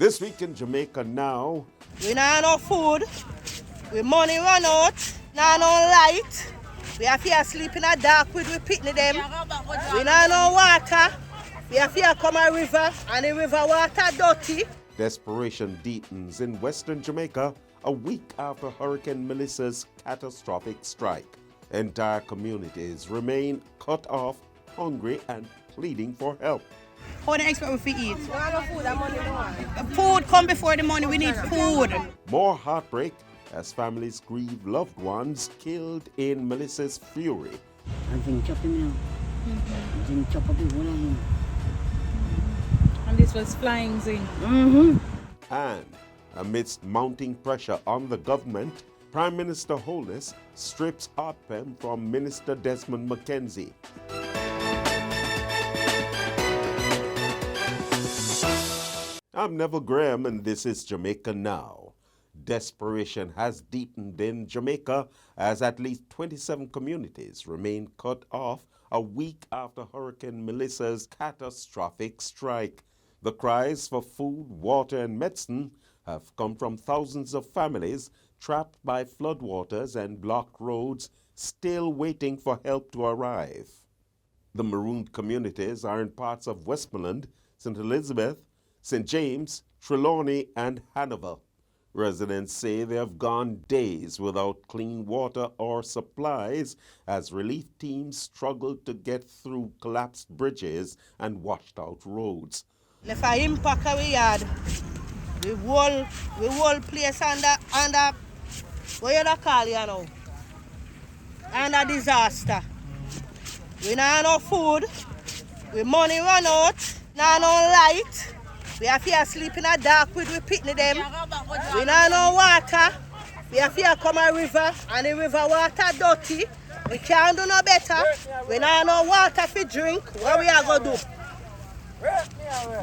This week in Jamaica Now. We not have no food. We money run out. Not no light. We have to sleep in the dark with we picnic them. We not have no water. We have to come a river and the river water dirty. Desperation deepens in Western Jamaica a week after Hurricane Melissa's catastrophic strike. Entire communities remain cut off, hungry and pleading for help. How do you expect we to eat? Food come before the money. We need food. More heartbreak as families grieve loved ones killed in Melissa's fury. And this was flying zing. And amidst mounting pressure on the government, Prime Minister Holness strips ODPEM from Minister Desmond McKenzie. I'm Neville Graham and this is Jamaica Now. Desperation has deepened in Jamaica as at least 27 communities remain cut off a week after Hurricane Melissa's catastrophic strike. The cries for food, water and medicine have come from thousands of families trapped by floodwaters and blocked roads, still waiting for help to arrive. The marooned communities are in parts of Westmoreland, St. Elizabeth, St. James, Trelawney and Hanover. Residents say they have gone days without clean water or supplies as relief teams struggle to get through collapsed bridges and washed out roads. If I impact our yard, we whole place under what you call you know? Under disaster. We not have no food, we money run out, not no light. We have to sleep in the dark with we picnic them. We not have no water. We have to come a river and the river water dirty. We can't do no better. We not have no water for drink. What we are going to do?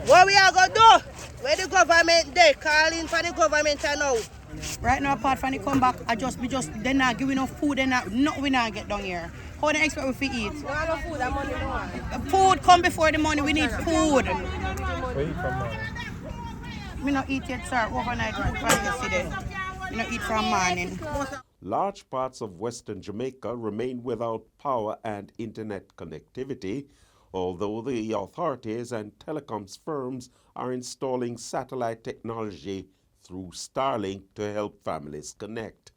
What we are going to do? Where the government they calling for the government now? Right now, apart from the come back, they're not giving enough food. We not get down here. How do you expect we to eat? Food come before the money. We need food. Where you from now? We not eat yet, sir. Overnight food from yesterday. We not eat from morning. Large parts of Western Jamaica remain without power and internet connectivity, although the authorities and telecoms firms are installing satellite technology through Starlink to help families connect.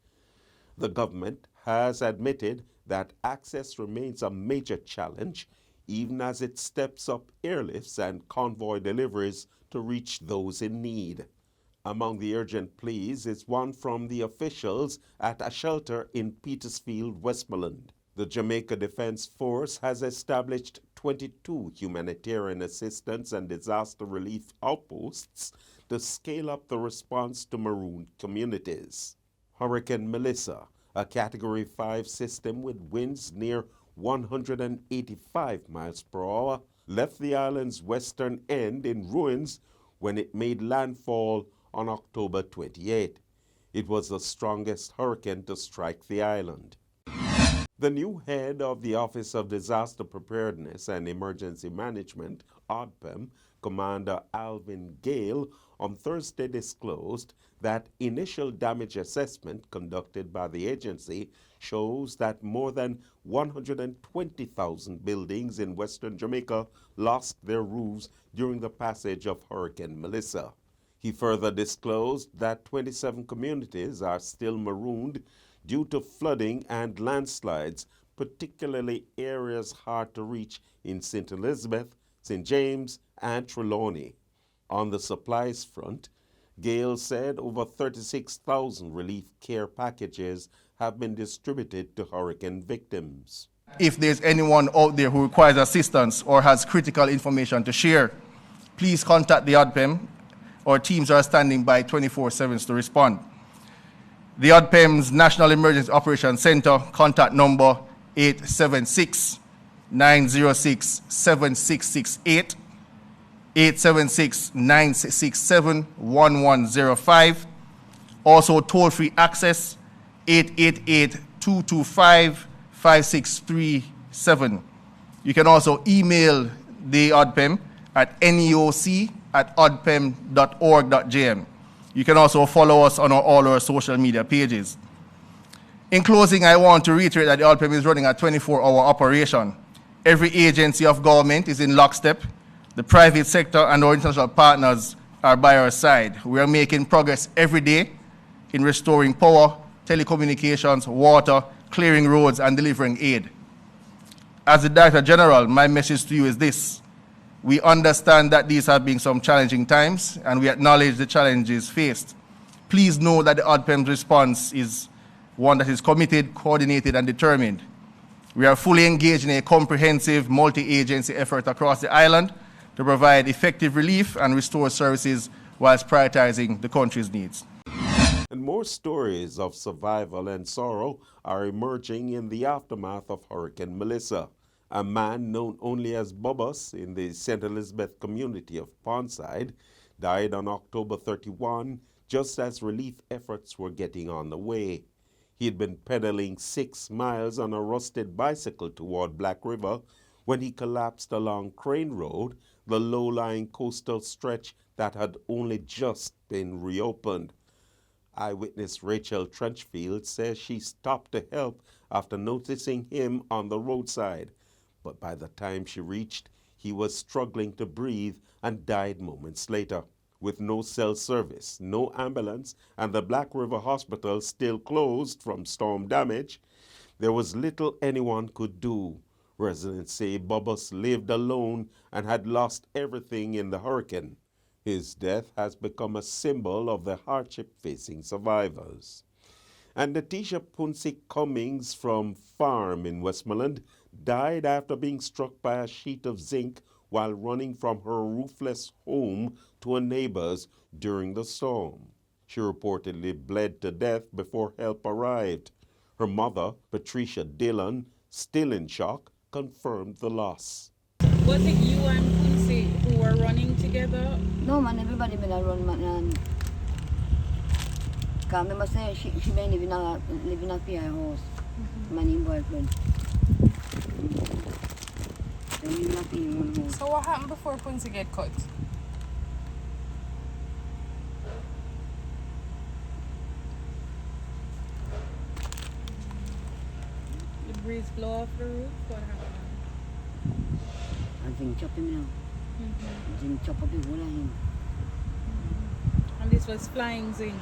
The government has admitted that access remains a major challenge, even as it steps up airlifts and convoy deliveries to reach those in need. Among the urgent pleas is one from the officials at a shelter in Petersfield, Westmoreland. The Jamaica Defense Force has established 22 humanitarian assistance and disaster relief outposts to scale up the response to marooned communities. Hurricane Melissa, a Category 5 system with winds near 185 miles per hour, left the island's western end in ruins when it made landfall on October 28. It was the strongest hurricane to strike the island. The new head of the Office of Disaster Preparedness and Emergency Management, ODPEM, Commander Alvin Gale, on Thursday disclosed that initial damage assessment conducted by the agency shows that more than 120,000 buildings in Western Jamaica lost their roofs during the passage of Hurricane Melissa. He further disclosed that 27 communities are still marooned due to flooding and landslides, particularly areas hard to reach in St. Elizabeth, St. James, and Trelawney. On the supplies front, Gale said over 36,000 relief care packages have been distributed to hurricane victims. If there's anyone out there who requires assistance or has critical information to share, please contact the ODPEM. Our teams are standing by 24/7 to respond. The ODPEM's National Emergency Operations Center, contact number 876-906-7668, 876-967-1105. Also toll-free access, 888-225-5637. You can also email the ODPEM at neoc at odpem.org.jm. You can also follow us on all our social media pages. In closing, I want to reiterate that the ODPEM is running a 24-hour operation. Every agency of government is in lockstep. The private sector and our international partners are by our side. We are making progress every day in restoring power, telecommunications, water, clearing roads, and delivering aid. As the Director General, my message to you is this. We understand that these have been some challenging times, and we acknowledge the challenges faced. Please know that the ODPEM's response is one that is committed, coordinated, and determined. We are fully engaged in a comprehensive multi-agency effort across the island to provide effective relief and restore services whilst prioritizing the country's needs. And more stories of survival and sorrow are emerging in the aftermath of Hurricane Melissa. A man known only as Vybz in the St. Elizabeth community of Pondside died on October 31, just as relief efforts were getting on the way. He had been pedaling 6 miles on a rusted bicycle toward Black River when he collapsed along Crane Road, the low-lying coastal stretch that had only just been reopened. Eyewitness Rachel Trenchfield says she stopped to help after noticing him on the roadside. But by the time she reached, he was struggling to breathe and died moments later. With no cell service, no ambulance, and the Black River Hospital still closed from storm damage, there was little anyone could do. Residents say Vybz lived alone and had lost everything in the hurricane. His death has become a symbol of the hardship facing survivors. And Adidja Palmer Cummings from Farm in Westmoreland died after being struck by a sheet of zinc while running from her roofless home to a neighbor's during the storm. She reportedly bled to death before help arrived. Her mother, Patricia Dillon, still in shock, confirmed the loss. Was it you and Punsi who were running together? No man, everybody been a run man and I remember saying she been living a PR house. My new boyfriend. So what happened before Punsi get cut? The breeze blow off the roof? What happened? I think chop him now. I think chop up the whole of him. And this was flying zinc.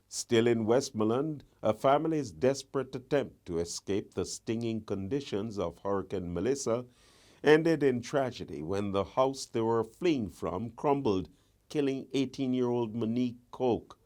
Still in Westmoreland, a family's desperate attempt to escape the stinging conditions of Hurricane Melissa ended in tragedy when the house they were fleeing from crumbled, killing 18-year-old Monique Coke.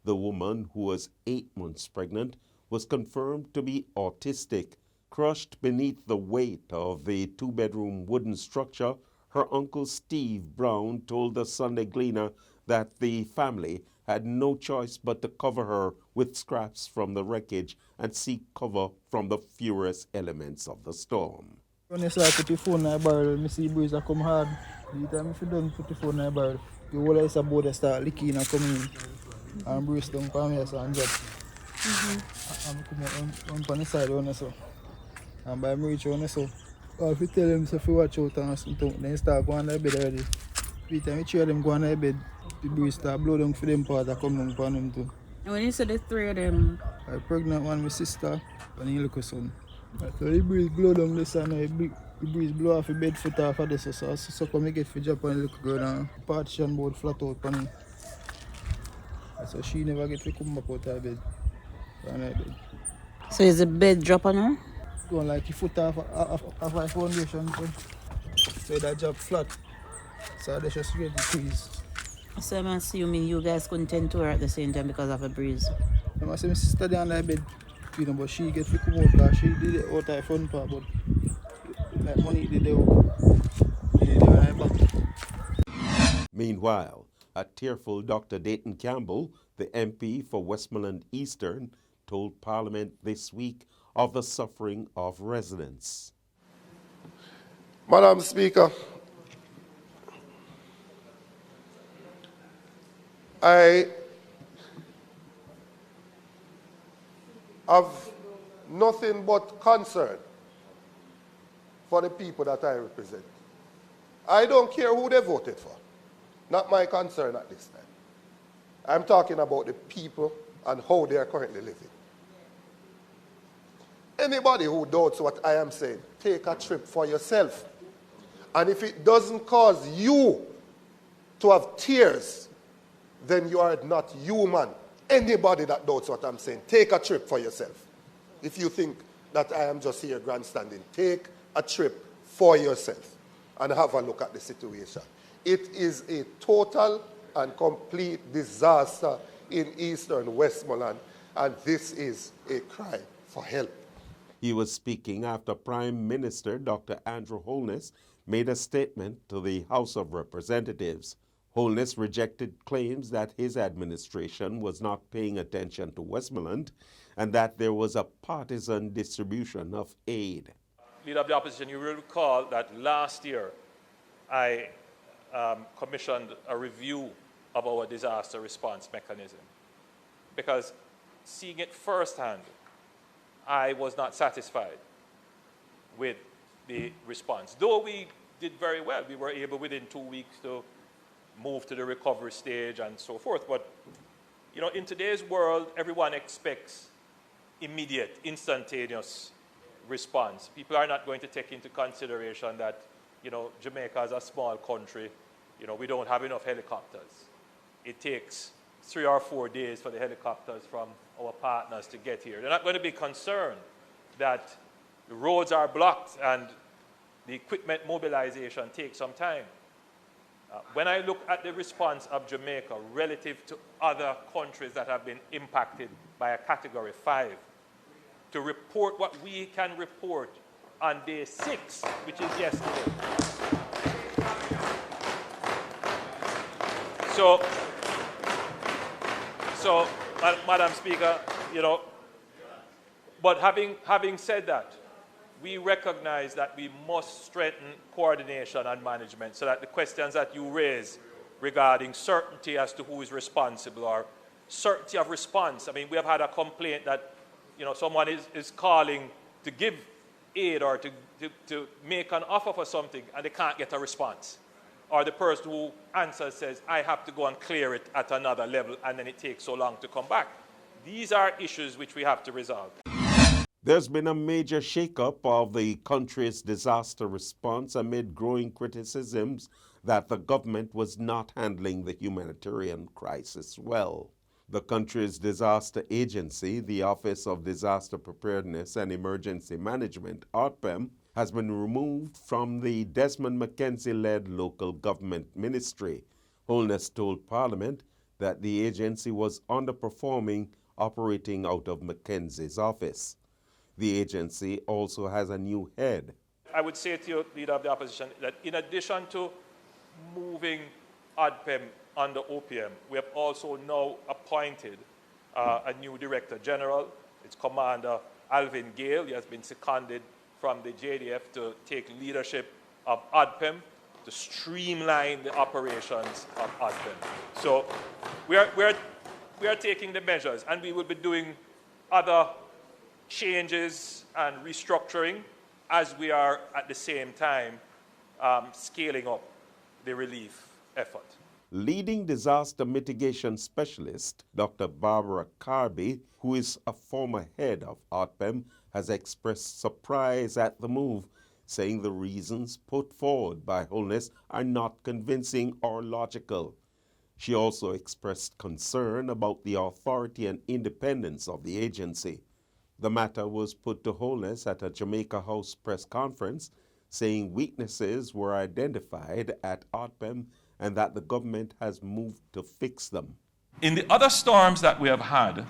The woman, who was 8 months pregnant, was confirmed to be autistic. Crushed beneath the weight of the 2-bedroom wooden structure, her uncle Steve Brown told the Sunday Gleaner that the family had no choice but to cover her with scraps from the wreckage and seek cover from the furious elements of the storm. When I start put the phone in the barrel, I see breeze come hard. The time if you don't put the phone in the barrel, the whole ice board start leaking and coming in. And breeze down from here so and drop. And come out on the side on so. And by me reach on so, if you tell them so if you watch out and something, then you start going to bed already. Every time you cheer them going to bed, the breeze start blow down for them part that come down upon them too. And when you say the 3 of them, I pregnant one, my sister, and he look a son. So the breeze blow down this and the breeze blow off the bed foot off of this. So come get for Japan and look girl and partition board flat out on him. So she never get to come back out of bed. so is the bed drop on her? Going like the foot off my foundation. So that job flat. So they just get the trees. So I'm assuming you guys couldn't tend to her at the same time because of a breeze. I say my sister there on the bed, you know, but she get to come out because she did it out of front part, but like money did it on her back. Meanwhile, a tearful Dr. Dayton Campbell, the MP for Westmoreland Eastern, told Parliament this week of the suffering of residents. Madam Speaker, I have nothing but concern for the people that I represent. I don't care who they voted for. not my concern at this time. I'm talking about the people and how they are currently living. Anybody who doubts what I am saying, take a trip for yourself. And if it doesn't cause you to have tears, then you are not human. Anybody that doubts what I'm saying, take a trip for yourself. If you think that I am just here grandstanding, take a trip for yourself and have a look at the situation. It is a total and complete disaster in eastern Westmoreland, and this is a cry for help. He was speaking after Prime Minister Dr Andrew Holness made a statement to the House of Representatives. Holness rejected claims that his administration was not paying attention to Westmoreland and that there was a partisan distribution of aid. Leader of the Opposition, you will recall that last year I commissioned a review of our disaster response mechanism because seeing it firsthand, I was not satisfied with the response. Though we did very well, we were able within 2 weeks to move to the recovery stage and so forth. But, you know, in today's world, everyone expects immediate, instantaneous response. People are not going to take into consideration that, you know, Jamaica is a small country. You know, we don't have enough helicopters. It takes 3 or 4 days for the helicopters from our partners to get here. They're not going to be concerned that the roads are blocked and the equipment mobilization takes some time. When I look at the response of Jamaica relative to other countries that have been impacted by a Category 5, to report what we can report on day 6, which is yesterday. So, Madam Speaker, you know, but having said that, we recognize that we must strengthen coordination and management so that the questions that you raise regarding certainty as to who is responsible or certainty of response. I mean, we have had a complaint that, you know, someone is calling to give aid or to make an offer for something and they can't get a response. Or the person who answers says, I have to go and clear it at another level and then it takes so long to come back. These are issues which we have to resolve. There's been a major shakeup of the country's disaster response amid growing criticisms that the government was not handling the humanitarian crisis well. The country's disaster agency, the Office of Disaster Preparedness and Emergency Management, ODPEM, has been removed from the Desmond McKenzie-led local government ministry. Holness told Parliament that the agency was underperforming, operating out of McKenzie's office. The agency also has a new head. I would say to you, Leader of the Opposition, that in addition to moving ODPEM under OPM, we have also now appointed a new Director General. It's Commander Alvin Gale. He has been seconded from the JDF to take leadership of ODPEM to streamline the operations of ODPEM. So we are taking the measures, and we will be doing other changes and restructuring as we are at the same time scaling up the relief effort. Leading disaster mitigation specialist Dr. Barbara Carby, who is a former head of ODPEM, has expressed surprise at the move, saying the reasons put forward by Holness are not convincing or logical. She also expressed concern about the authority and independence of the agency. The matter was put to Holness at a Jamaica House press conference, saying weaknesses were identified at ODPEM and that the government has moved to fix them. In the other storms that we have had,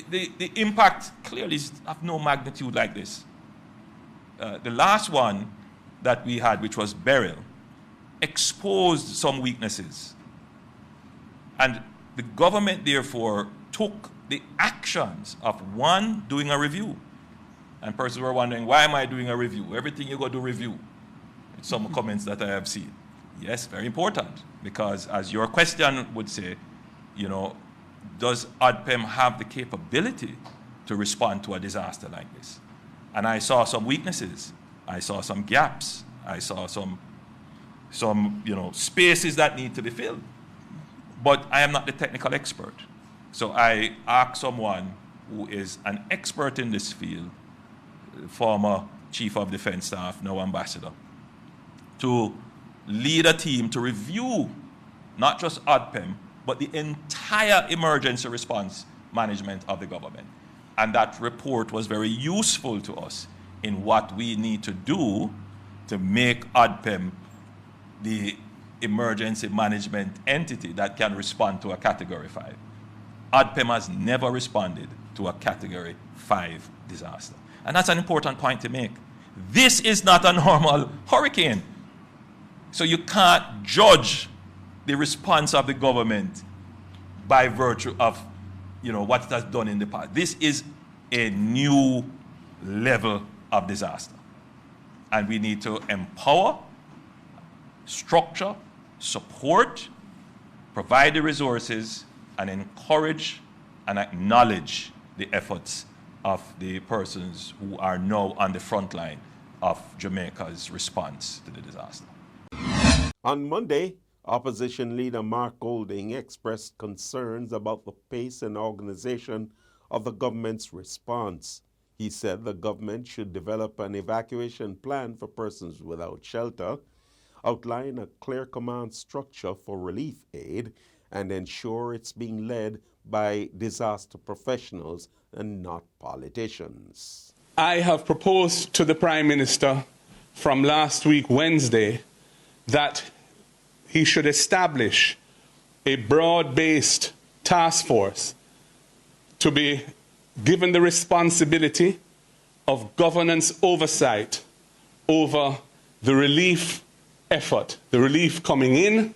the impact clearly is of no magnitude like this. The last one that we had, which was Beryl, exposed some weaknesses. And the government, therefore, took the actions of, one, doing a review. And persons were wondering, why am I doing a review? Everything you go do review. Some comments that I have seen. Yes, very important, because as your question would say, you know, does ODPEM have the capability to respond to a disaster like this? And I saw some weaknesses. I saw some gaps. I saw some some, spaces that need to be filled. But I am not the technical expert. So I asked someone who is an expert in this field, former Chief of Defense Staff, now Ambassador, to lead a team to review not just ODPEM, but the entire emergency response management of the government. And that report was very useful to us in what we need to do to make ODPEM the emergency management entity that can respond to a Category 5. ODPEM has never responded to a Category 5 disaster. And that's an important point to make. This is not a normal hurricane. So you can't judge the response of the government by virtue of what it has done in the past. This is a new level of disaster. And we need to empower, structure, support, provide the resources, and encourage and acknowledge the efforts of the persons who are now on the front line of Jamaica's response to the disaster. On Monday, opposition leader Mark Golding expressed concerns about the pace and organization of the government's response. He said the government should develop an evacuation plan for persons without shelter, outline a clear command structure for relief aid, and ensure it's being led by disaster professionals and not politicians. I have proposed to the Prime Minister from last week, Wednesday, that he should establish a broad-based task force to be given the responsibility of governance oversight over the relief effort, the relief coming in,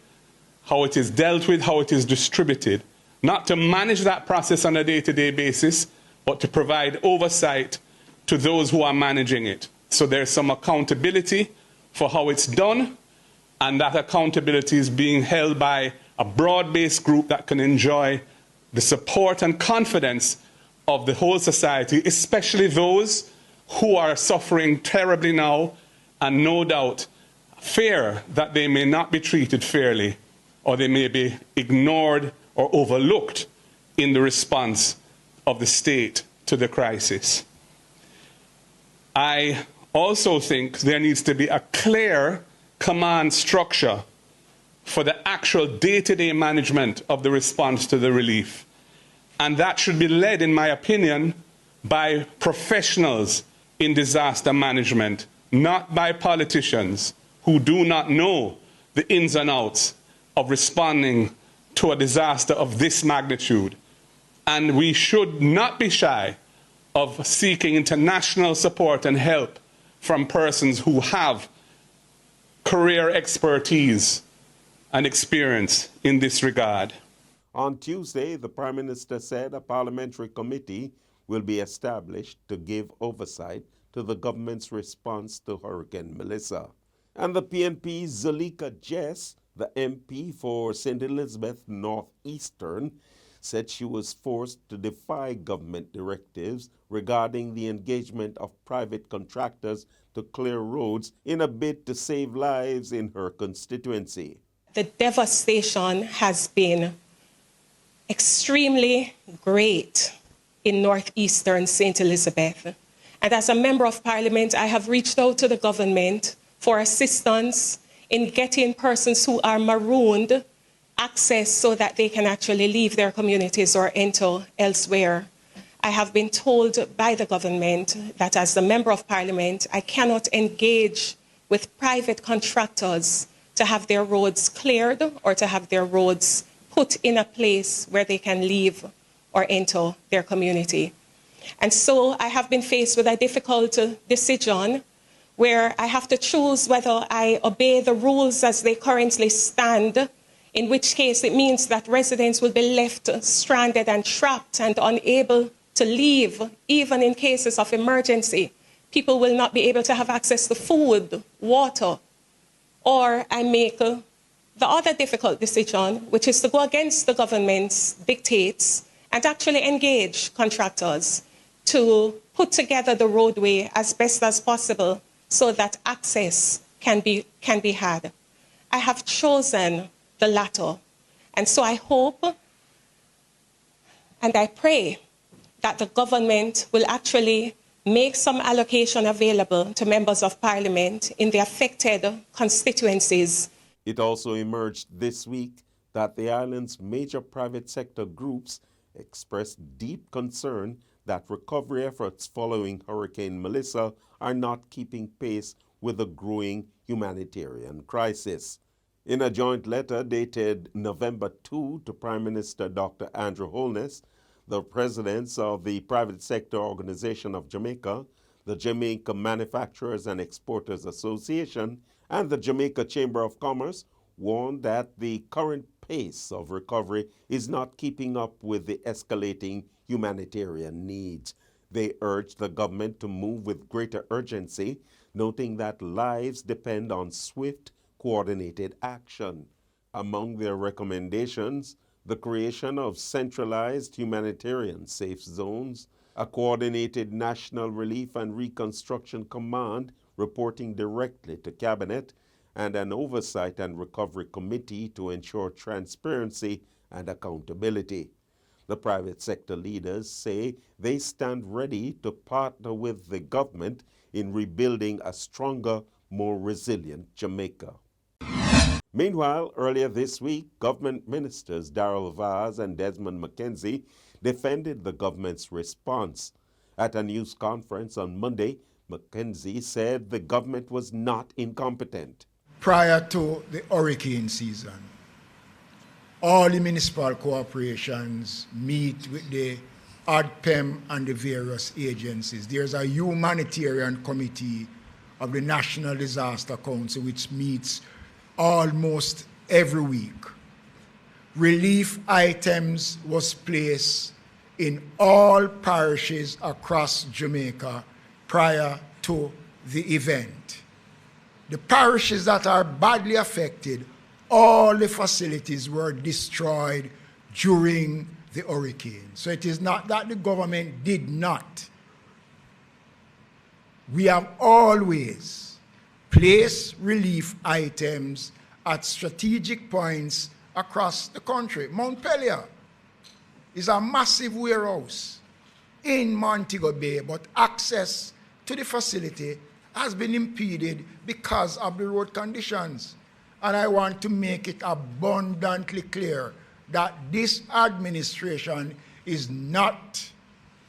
how it is dealt with, how it is distributed, not to manage that process on a day-to-day basis, but to provide oversight to those who are managing it. So there's some accountability for how it's done, and that accountability is being held by a broad-based group that can enjoy the support and confidence of the whole society, especially those who are suffering terribly now and no doubt fear that they may not be treated fairly or they may be ignored or overlooked in the response of the state to the crisis. I also think there needs to be a clear command structure for the actual day-to-day management of the response to the relief. And that should be led, in my opinion, by professionals in disaster management, not by politicians who do not know the ins and outs of responding to a disaster of this magnitude. And we should not be shy of seeking international support and help from persons who have career expertise and experience in this regard. On Tuesday, the Prime Minister said a parliamentary committee will be established to give oversight to the government's response to Hurricane Melissa. And the PNP's Zuleika Jess, the MP for St. Elizabeth Northeastern, said she was forced to defy government directives regarding the engagement of private contractors to clear roads in a bid to save lives in her constituency. The devastation has been extremely great in northeastern St. Elizabeth. And as a member of parliament, I have reached out to the government for assistance in getting persons who are marooned access so that they can actually leave their communities or enter elsewhere. I have been told by the government that as a member of parliament, I cannot engage with private contractors to have their roads cleared or to have their roads put in a place where they can leave or enter their community. And so I have been faced with a difficult decision where I have to choose whether I obey the rules as they currently stand, in which case it means that residents will be left stranded and trapped and unable to leave, even in cases of emergency. People will not be able to have access to food, water. Or I make the other difficult decision, which is to go against the government's dictates and actually engage contractors to put together the roadway as best as possible so that access can be had. I have chosen the latter. And so I hope and I pray that the government will actually make some allocation available to members of parliament in the affected constituencies. It also emerged this week that the island's major private sector groups expressed deep concern that recovery efforts following Hurricane Melissa are not keeping pace with the growing humanitarian crisis. In a joint letter dated November 2 to Prime Minister Dr. Andrew Holness, the presidents of the Private Sector Organization of Jamaica, the Jamaica Manufacturers and Exporters Association, and the Jamaica Chamber of Commerce warned that the current pace of recovery is not keeping up with the escalating humanitarian needs. They urged the government to move with greater urgency, noting that lives depend on swift, coordinated action. Among their recommendations, the creation of centralized humanitarian safe zones, a coordinated National Relief and Reconstruction Command reporting directly to Cabinet, and an Oversight and Recovery Committee to ensure transparency and accountability. The private sector leaders say they stand ready to partner with the government in rebuilding a stronger, more resilient Jamaica. Meanwhile, earlier this week, government ministers Vybz and Desmond McKenzie defended the government's response. At a news conference on Monday, McKenzie said the government was not incompetent. Prior to the hurricane season, all the municipal corporations meet with the ODPEM and the various agencies. There's a humanitarian committee of the National Disaster Council which meets almost every week. Relief items was placed in all parishes across Jamaica prior to the event. The parishes that are badly affected, all the facilities were destroyed during the hurricane. So it is not that the government did not. We have always placed relief items at strategic points across the country. Mount Pelier is a massive warehouse in Montego Bay, but access to the facility has been impeded because of the road conditions. And I want to make it abundantly clear that this administration is not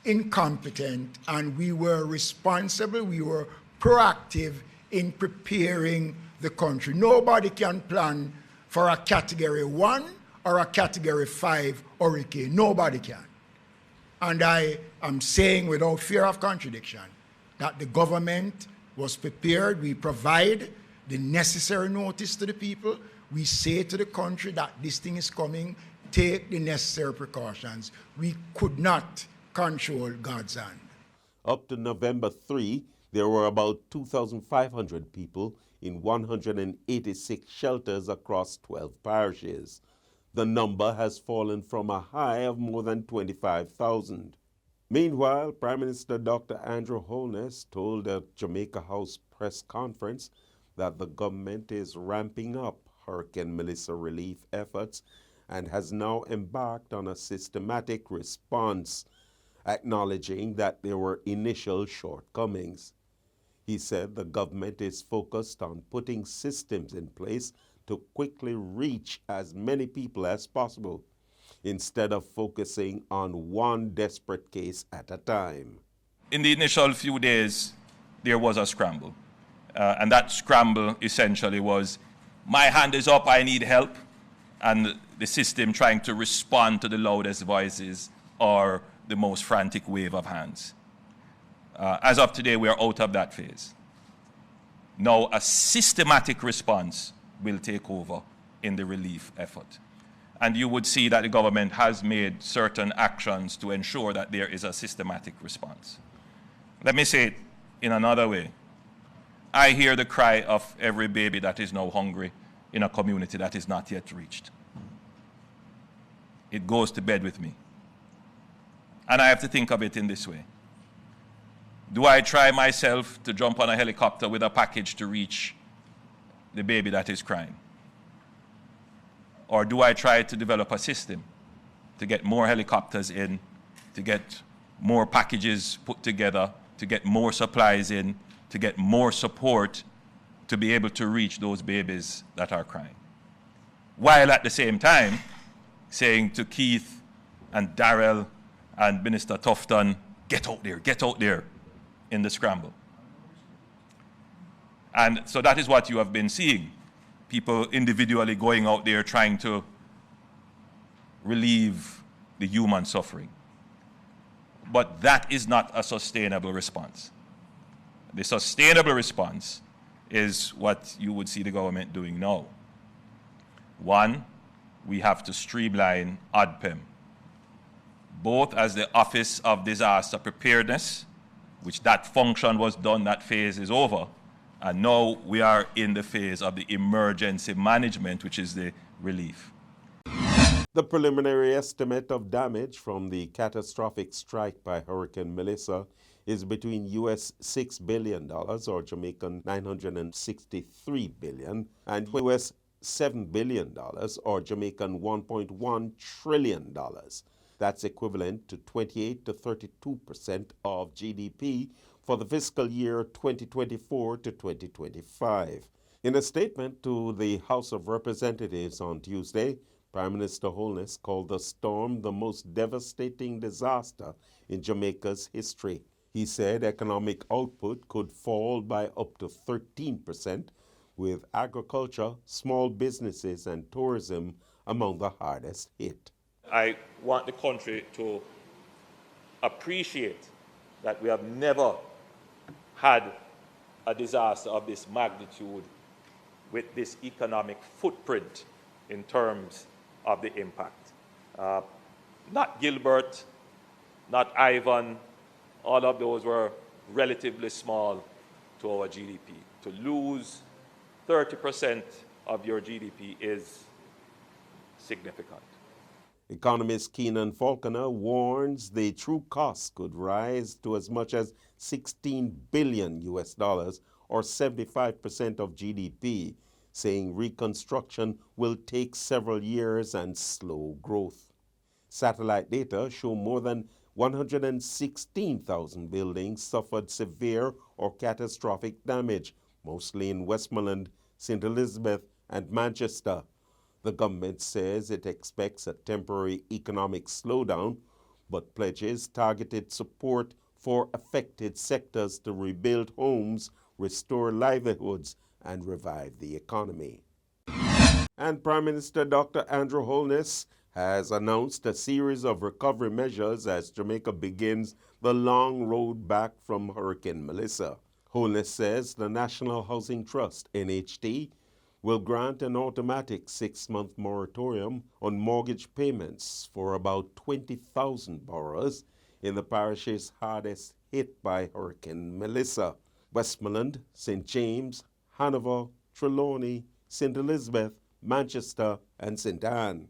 incompetent, and we were responsible, we were proactive in preparing the country. Nobody can plan for a Category 1 or a Category 5 hurricane. Nobody can. And I am saying without fear of contradiction that the government was prepared. We provide the necessary notice to the people. We say to the country that this thing is coming, take the necessary precautions. We could not control God's hand. Up to November 3, there were about 2,500 people in 186 shelters across 12 parishes. The number has fallen from a high of more than 25,000. Meanwhile, Prime Minister Dr. Andrew Holness told a Jamaica House press conference that the government is ramping up Hurricane Melissa relief efforts and has now embarked on a systematic response, acknowledging that there were initial shortcomings. He said the government is focused on putting systems in place to quickly reach as many people as possible, instead of focusing on one desperate case at a time. In the initial few days, there was a scramble. And that scramble essentially was, my hand is up, I need help, and the system trying to respond to the loudest voices or the most frantic wave of hands. As of today, we are out of that phase. Now, a systematic response will take over in the relief effort. And you would see that the government has made certain actions to ensure that there is a systematic response. Let me say it in another way. I hear the cry of every baby that is now hungry in a community that is not yet reached. It goes to bed with me. And I have to think of it in this way. Do I try myself to jump on a helicopter with a package to reach the baby that is crying? Or do I try to develop a system to get more helicopters in, to get more packages put together, to get more supplies in, to get more support to be able to reach those babies that are crying? While at the same time saying to Keith and Darrell and Minister Tufton, get out there in the scramble. And so that is what you have been seeing. People individually going out there trying to relieve the human suffering. But that is not a sustainable response. The sustainable response is what you would see the government doing now. One, we have to streamline ODPEM, both as the Office of Disaster Preparedness, which that function was done, that phase is over, and now we are in the phase of the emergency management, which is the relief. The preliminary estimate of damage from the catastrophic strike by Hurricane Melissa is between US $6 billion, or Jamaican $963 billion, and US $7 billion, or Jamaican $1.1 trillion. That's equivalent to 28 to 32% of GDP for the fiscal year 2024 to 2025. In a statement to the House of Representatives on Tuesday, Prime Minister Holness called the storm the most devastating disaster in Jamaica's history. He said economic output could fall by up to 13%, with agriculture, small businesses, and tourism among the hardest hit. I want the country to appreciate that we have never had a disaster of this magnitude with this economic footprint in terms of the impact. Not Gilbert, not Ivan, all of those were relatively small to our GDP. To lose 30% of your GDP is significant. Economist Keenan Falconer warns the true cost could rise to as much as $16 billion US, or 75% of GDP, saying reconstruction will take several years and slow growth. Satellite data show more than 116,000 buildings suffered severe or catastrophic damage, mostly in Westmoreland, St. Elizabeth, and Manchester. The government says it expects a temporary economic slowdown, but pledges targeted support for affected sectors to rebuild homes, restore livelihoods, and revive the economy. And Prime Minister Dr. Andrew Holness has announced a series of recovery measures as Jamaica begins the long road back from Hurricane Melissa. Holness says the National Housing Trust, NHT, will grant an automatic 6-month moratorium on mortgage payments for about 20,000 borrowers in the parishes hardest hit by Hurricane Melissa: Westmoreland, St. James, Hanover, Trelawney, St. Elizabeth, Manchester, and St. Anne.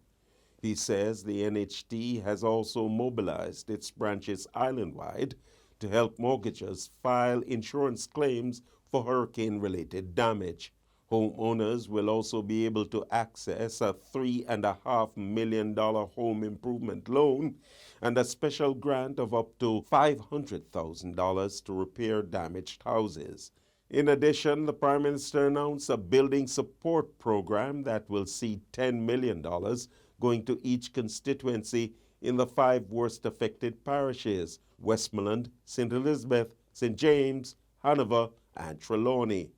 He says the NHT has also mobilized its branches island-wide to help mortgagors file insurance claims for hurricane-related damage. Homeowners will also be able to access a $3.5 million home improvement loan and a special grant of up to $500,000 to repair damaged houses. In addition, the Prime Minister announced a building support program that will see $10 million going to each constituency in the 5 worst affected parishes: Westmoreland, St. Elizabeth, St. James, Hanover, and Trelawney.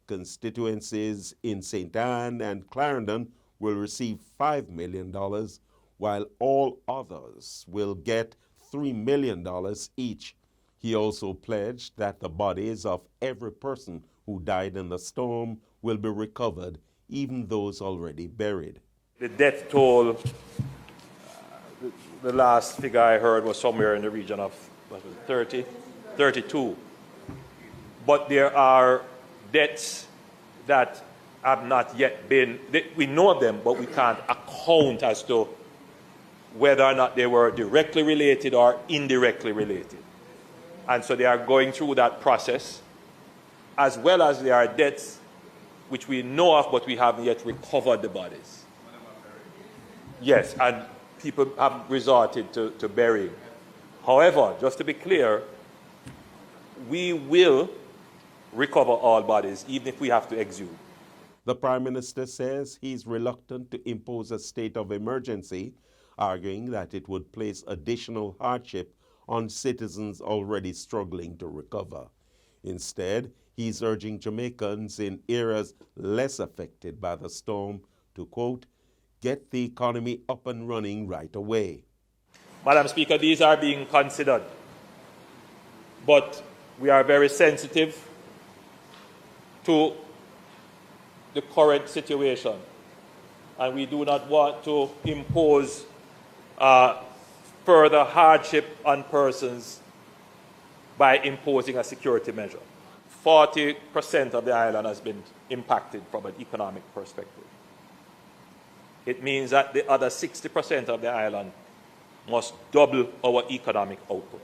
Constituencies in St. Anne and Clarendon will receive $5 million, while all others will get $3 million each. He also pledged that the bodies of every person who died in the storm will be recovered, even those already buried. The death toll, the last figure I heard was somewhere in the region of 32. But there are deaths that have not yet been, we know of them, but we can't account as to whether or not they were directly related or indirectly related. And so they are going through that process, as well as there are deaths which we know of, but we haven't yet recovered the bodies. Yes, and people have resorted to burying. However, just to be clear, we will recover all bodies, even if we have to exhume. The Prime Minister says he's reluctant to impose a state of emergency, arguing that it would place additional hardship on citizens already struggling to recover. Instead, he's urging Jamaicans in areas less affected by the storm to, quote, get the economy up and running right away. Madam Speaker, these are being considered, but we are very sensitive to the current situation, and we do not want to impose further hardship on persons by imposing a security measure. 40% of the island has been impacted from an economic perspective. It means that the other 60% of the island must double our economic output.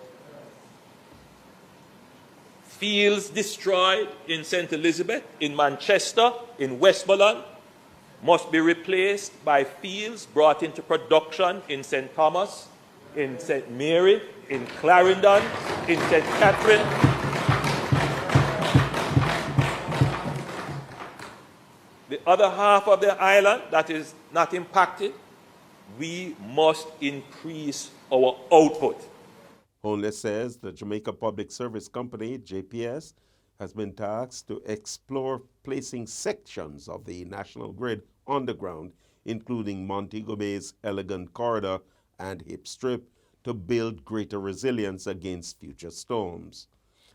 Fields destroyed in St. Elizabeth, in Manchester, in Westmoreland must be replaced by fields brought into production in St. Thomas, in St. Mary, in Clarendon, in St. Catherine. The other half of the island that is not impacted, we must increase our output. Holness says the Jamaica Public Service Company, JPS, has been tasked to explore placing sections of the national grid underground, including Montego Bay's Elegant Corridor and Hip Strip, to build greater resilience against future storms.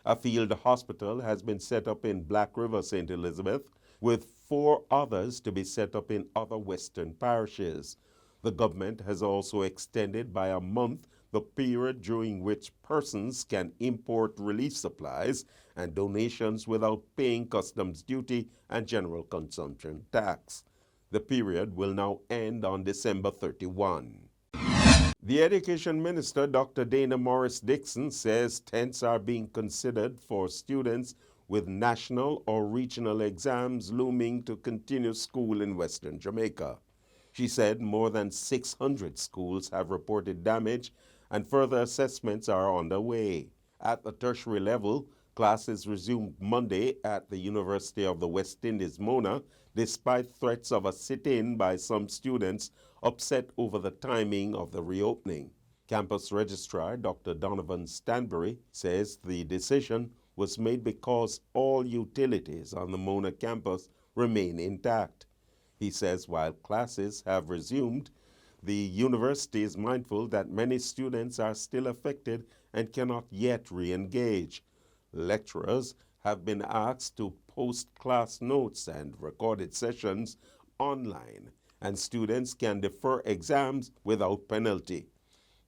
A field hospital has been set up in Black River, St. Elizabeth, with 4 others to be set up in other western parishes. The government has also extended by a month the period during which persons can import relief supplies and donations without paying customs duty and general consumption tax. The period will now end on December 31. The Education Minister, Dr. Dana Morris Dixon, says tents are being considered for students with national or regional exams looming to continue school in Western Jamaica. She said more than 600 schools have reported damage and further assessments are underway. At the tertiary level, classes resumed Monday at the University of the West Indies, Mona, despite threats of a sit-in by some students upset over the timing of the reopening. Campus Registrar Dr. Donovan Stanbury says the decision was made because all utilities on the Mona campus remain intact. He says while classes have resumed, the university is mindful that many students are still affected and cannot yet re-engage. Lecturers have been asked to post class notes and recorded sessions online, and students can defer exams without penalty.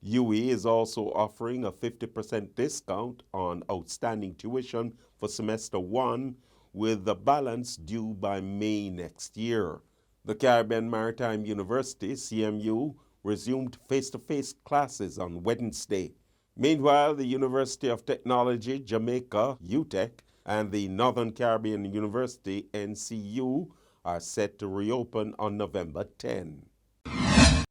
UE is also offering a 50% discount on outstanding tuition for semester 1, with the balance due by May next year. The Caribbean Maritime University, CMU, resumed face-to-face classes on Wednesday. Meanwhile, the University of Technology, Jamaica, UTEC, and the Northern Caribbean University, NCU, are set to reopen on November 10.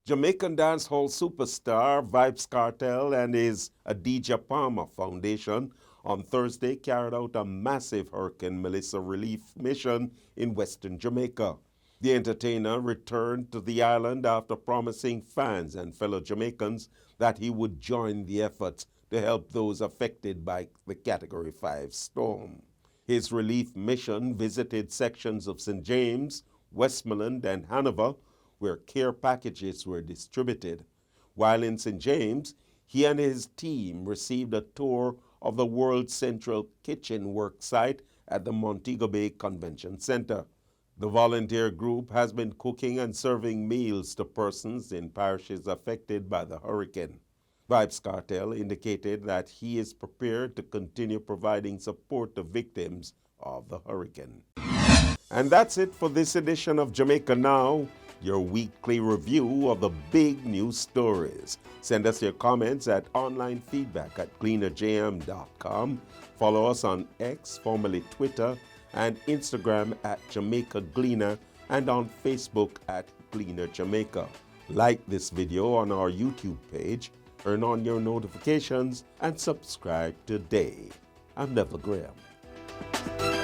Jamaican dancehall superstar Vybz Kartel and his Adidja Palmer Foundation on Thursday carried out a massive Hurricane Melissa relief mission in Western Jamaica. The entertainer returned to the island after promising fans and fellow Jamaicans that he would join the efforts to help those affected by the Category 5 storm. His relief mission visited sections of St. James, Westmoreland, and Hanover, where care packages were distributed. While in St. James, he and his team received a tour of the World Central Kitchen work site at the Montego Bay Convention Center. The volunteer group has been cooking and serving meals to persons in parishes affected by the hurricane. Vybz Kartel indicated that he is prepared to continue providing support to victims of the hurricane. And that's it for this edition of Jamaica Now, your weekly review of the big news stories. Send us your comments at onlinefeedback@gleanerjm.com. Follow us on X, formerly Twitter, and Instagram at Jamaica Gleaner, and on Facebook at Gleaner Jamaica. Like this video on our YouTube page, turn on your notifications, and subscribe today. I'm Neville Graham.